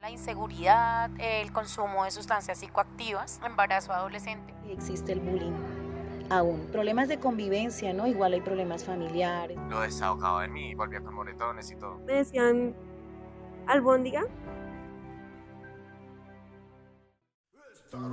La inseguridad, el consumo de sustancias psicoactivas, embarazo adolescente. Existe el bullying aún. Problemas de convivencia, ¿no? Igual hay problemas familiares. Lo desahogaba en mí, volvía con moretones y todo. Me decían albóndiga.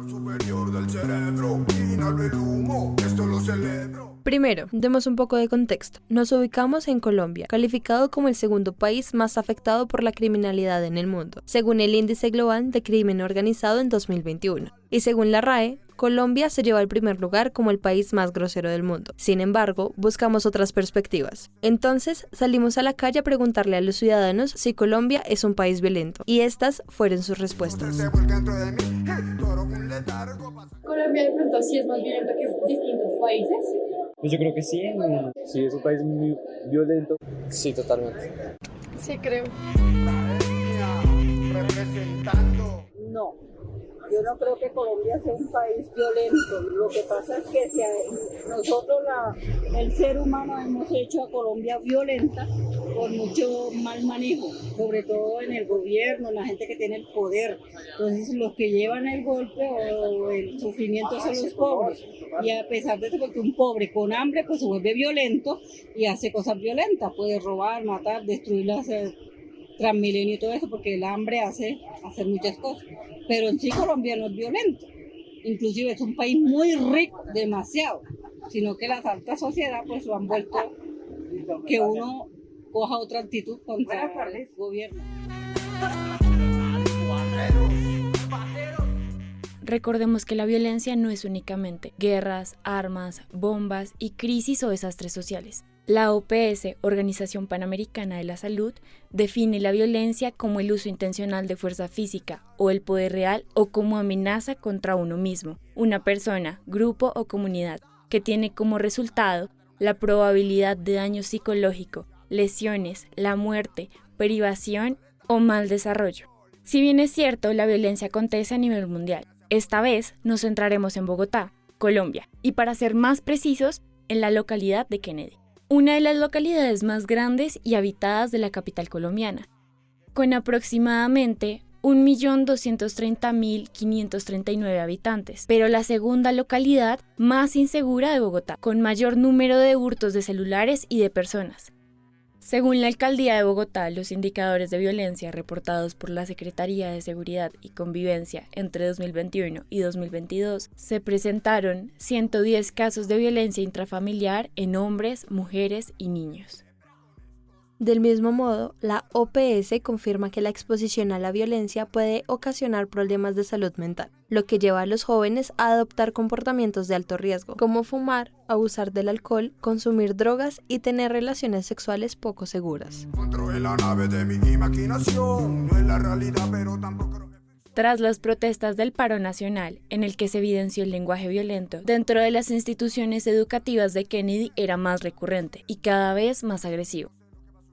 Superior del cerebro, inhalo el humo, esto lo celebro. Primero, demos un poco de contexto. Nos ubicamos en Colombia, calificado como el segundo país más afectado por la criminalidad en el mundo, según el Índice Global de Crimen Organizado en 2021. Y según la RAE, Colombia se lleva el primer lugar como el país más grosero del mundo. Sin embargo, buscamos otras perspectivas. Entonces, salimos a la calle a preguntarle a los ciudadanos si Colombia es un país violento. Y estas fueron sus respuestas. Colombia de pronto sí es más violento que distintos países. Pues yo creo que sí. Sí, es un país muy violento. Sí, totalmente. Sí, creo. No, yo no creo que Colombia sea un país violento. Lo que pasa es que nosotros, el ser humano, hemos hecho a Colombia violenta por mucho mal manejo, sobre todo en el gobierno, la gente que tiene el poder. Entonces, los que llevan el golpe o el sufrimiento son los pobres. Y a pesar de eso, porque un pobre con hambre pues se vuelve violento y hace cosas violentas, puede robar, matar, destruir las Transmilenio y todo eso, porque el hambre hace hacer muchas cosas. Pero en sí Colombia no es violento. Inclusive es un país muy rico, demasiado. Sino que las altas sociedades pues lo han vuelto que uno coja otra actitud contra el gobierno. Recordemos que la violencia no es únicamente guerras, armas, bombas y crisis o desastres sociales. La OPS, Organización Panamericana de la Salud, define la violencia como el uso intencional de fuerza física o el poder real o como amenaza contra uno mismo, una persona, grupo o comunidad, que tiene como resultado la probabilidad de daño psicológico, lesiones, la muerte, privación o mal desarrollo. Si bien es cierto, la violencia acontece a nivel mundial. Esta vez nos centraremos en Bogotá, Colombia, y para ser más precisos, en la localidad de Kennedy, una de las localidades más grandes y habitadas de la capital colombiana, con aproximadamente 1.230.539 habitantes, pero la segunda localidad más insegura de Bogotá, con mayor número de hurtos de celulares y de personas. Según la Alcaldía de Bogotá, los indicadores de violencia reportados por la Secretaría de Seguridad y Convivencia entre 2021 y 2022 se presentaron 110 casos de violencia intrafamiliar en hombres, mujeres y niños. Del mismo modo, la OPS confirma que la exposición a la violencia puede ocasionar problemas de salud mental, lo que lleva a los jóvenes a adoptar comportamientos de alto riesgo, como fumar, abusar del alcohol, consumir drogas y tener relaciones sexuales poco seguras. Tras las protestas del paro nacional, en el que se evidenció el lenguaje violento, dentro de las instituciones educativas de Kennedy era más recurrente y cada vez más agresivo.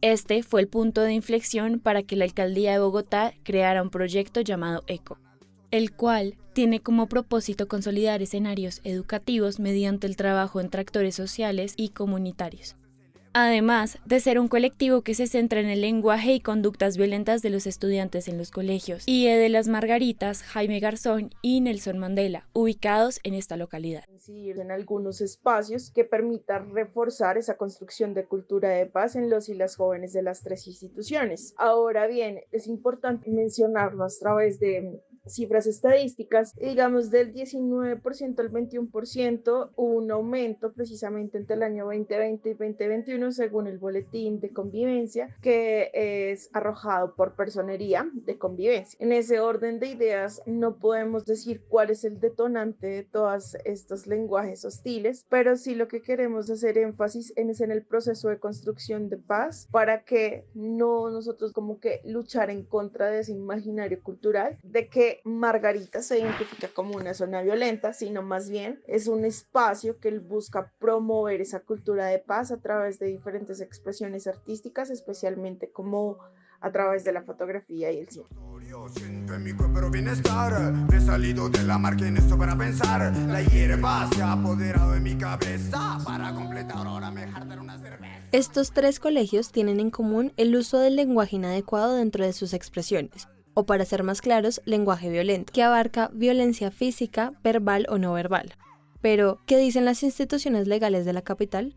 Este fue el punto de inflexión para que la Alcaldía de Bogotá creara un proyecto llamado ECO, el cual tiene como propósito consolidar escenarios educativos mediante el trabajo entre actores sociales y comunitarios. Además de ser un colectivo que se centra en el lenguaje y conductas violentas de los estudiantes en los colegios, IE de las Margaritas, Jaime Garzón y Nelson Mandela, ubicados en esta localidad. Incidir en algunos espacios que permitan reforzar esa construcción de cultura de paz en los y las jóvenes de las tres instituciones. Ahora bien, es importante mencionarlo a través de cifras estadísticas, digamos del 19% al 21% hubo un aumento precisamente entre el año 2020 y 2021 según el boletín de convivencia que es arrojado por Personería de Convivencia. En ese orden de ideas no podemos decir cuál es el detonante de todos estos lenguajes hostiles, pero sí lo que queremos hacer énfasis es en el proceso de construcción de paz para que no nosotros como que luchar en contra de ese imaginario cultural de que Margarita se identifica como una zona violenta, sino más bien es un espacio que él busca promover esa cultura de paz a través de diferentes expresiones artísticas, especialmente como a través de la fotografía y el cine. Siento en mi cuerpo bienestar, he salido de la marca en esto para pensar, la hierba se ha apoderado de mi cabeza, para completar ahora me jartaré una cerveza. Estos tres colegios tienen en común el uso del lenguaje inadecuado dentro de sus expresiones, o para ser más claros, lenguaje violento, que abarca violencia física, verbal o no verbal. Pero, ¿qué dicen las instituciones legales de la capital?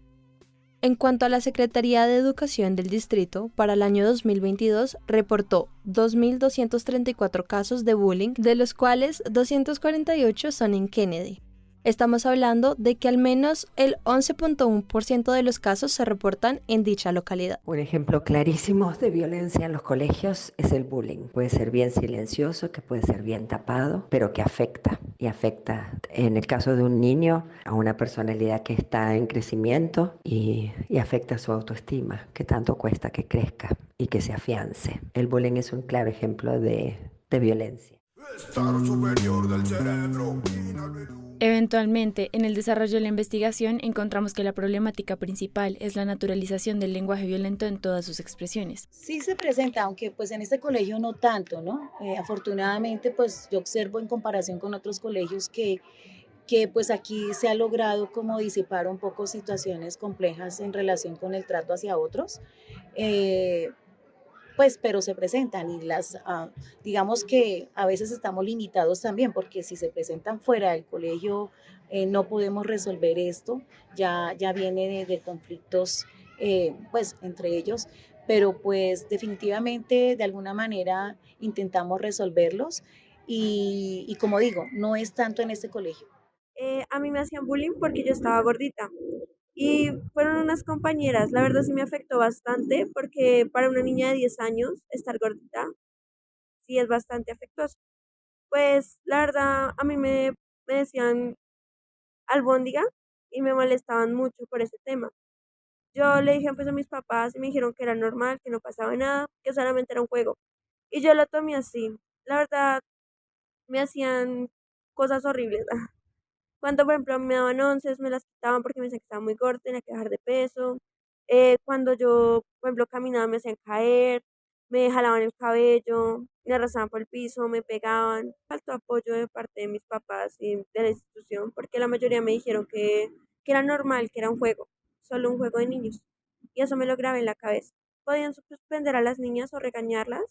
En cuanto a la Secretaría de Educación del Distrito, para el año 2022 reportó 2.234 casos de bullying, de los cuales 248 son en Kennedy. Estamos hablando de que al menos el 11.1% de los casos se reportan en dicha localidad. Un ejemplo clarísimo de violencia en los colegios es el bullying. Puede ser bien silencioso, que puede ser bien tapado, pero que afecta. Y afecta, en el caso de un niño, a una personalidad que está en crecimiento y afecta su autoestima, que tanto cuesta que crezca y que se afiance. El bullying es un claro ejemplo de violencia. Eventualmente, en el desarrollo de la investigación encontramos que la problemática principal es la naturalización del lenguaje violento en todas sus expresiones. Sí se presenta, aunque pues en este colegio no tanto, ¿no? Afortunadamente pues yo observo en comparación con otros colegios que pues aquí se ha logrado como disipar un poco situaciones complejas en relación con el trato hacia otros. Pues, pero se presentan y digamos que a veces estamos limitados también, porque si se presentan fuera del colegio no podemos resolver esto, ya viene de conflictos pues entre ellos, pero pues definitivamente de alguna manera intentamos resolverlos y como digo, no es tanto en este colegio. A mí me hacían bullying porque yo estaba gordita. Y fueron unas compañeras, la verdad sí me afectó bastante porque para una niña de 10 años estar gordita sí es bastante afectuoso. Pues la verdad a mí me decían albóndiga y me molestaban mucho por ese tema. Yo le dije pues a mis papás y me dijeron que era normal, que no pasaba nada, que solamente era un juego. Y yo lo tomé así. La verdad me hacían cosas horribles. Cuando, por ejemplo, me daban onces, me las quitaban porque me decían que estaba muy gorda, tenía que bajar de peso. Cuando yo, por ejemplo, caminaba, me hacían caer, me jalaban el cabello, me arrastraban por el piso, me pegaban. Faltó apoyo de parte de mis papás y de la institución, porque la mayoría me dijeron que era normal, que era un juego, solo un juego de niños. Y eso me lo grabé en la cabeza. Podían suspender a las niñas o regañarlas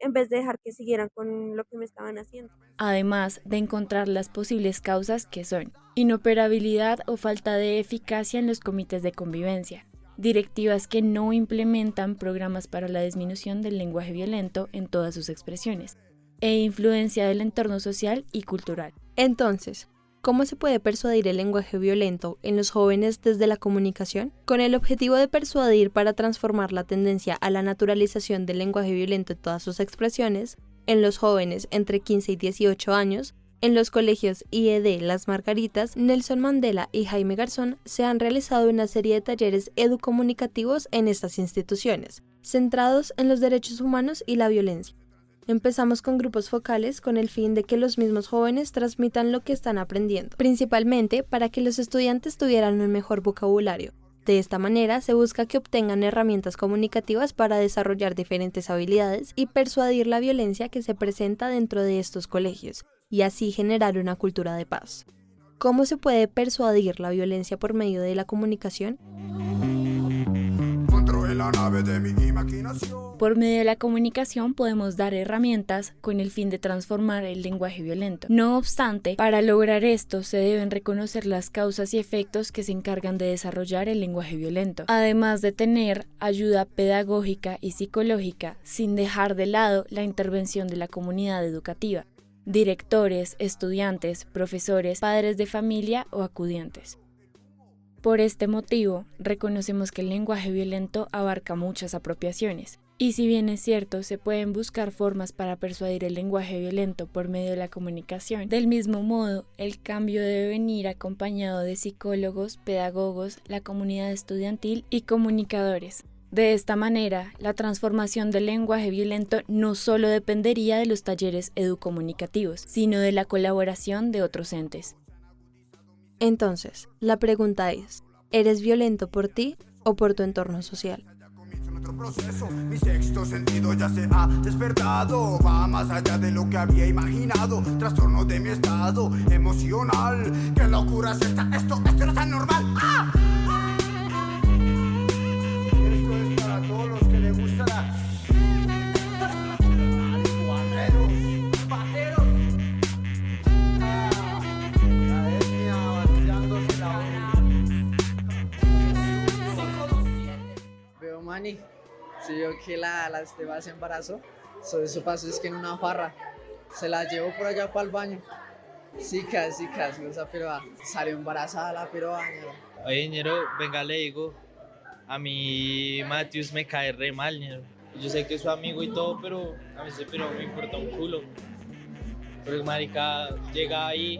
en vez de dejar que siguieran con lo que me estaban haciendo. Además de encontrar las posibles causas que son inoperabilidad o falta de eficacia en los comités de convivencia, directivas que no implementan programas para la disminución del lenguaje violento en todas sus expresiones, e influencia del entorno social y cultural. Entonces, ¿cómo se puede persuadir el lenguaje violento en los jóvenes desde la comunicación? Con el objetivo de persuadir para transformar la tendencia a la naturalización del lenguaje violento en todas sus expresiones, en los jóvenes entre 15 y 18 años, en los colegios IED Las Margaritas, Nelson Mandela y Jaime Garzón se han realizado una serie de talleres educomunicativos en estas instituciones, centrados en los derechos humanos y la violencia. Empezamos con grupos focales con el fin de que los mismos jóvenes transmitan lo que están aprendiendo, principalmente para que los estudiantes tuvieran un mejor vocabulario. De esta manera se busca que obtengan herramientas comunicativas para desarrollar diferentes habilidades y persuadir la violencia que se presenta dentro de estos colegios, y así generar una cultura de paz. ¿Cómo se puede persuadir la violencia por medio de la comunicación? Por medio de la comunicación podemos dar herramientas con el fin de transformar el lenguaje violento. No obstante, para lograr esto se deben reconocer las causas y efectos que se encargan de desarrollar el lenguaje violento, además de tener ayuda pedagógica y psicológica, sin dejar de lado la intervención de la comunidad educativa, directores, estudiantes, profesores, padres de familia o acudientes. Por este motivo, reconocemos que el lenguaje violento abarca muchas apropiaciones, y si bien es cierto, se pueden buscar formas para persuadir el lenguaje violento por medio de la comunicación, del mismo modo, el cambio debe venir acompañado de psicólogos, pedagogos, la comunidad estudiantil y comunicadores. De esta manera, la transformación del lenguaje violento no solo dependería de los talleres educomunicativos, sino de la colaboración de otros entes. Entonces, la pregunta es, ¿eres violento por ti o por tu entorno social? Mi sexto sentido ya se ha despertado, va más allá de lo que había imaginado. Trastorno de mi estado emocional. ¿Qué locura es esta? Esto no es tan normal. ¡Ah! Esto es para todos los que les gusta la marihuana. mami. Si vio que la Esteban se embarazó, eso pasó es que en una farra se la llevó por allá para el baño. Sí, casi, esa piroa. Salió embarazada la piroa. Oye, ñero, venga, le digo, a mí Matthews me cae re mal, ñero. Yo sé que es su amigo y todo, pero a mí ese piro me importa un culo. Porque marica llega ahí,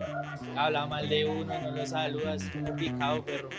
habla mal de uno, no lo saluda, es un picado, perro.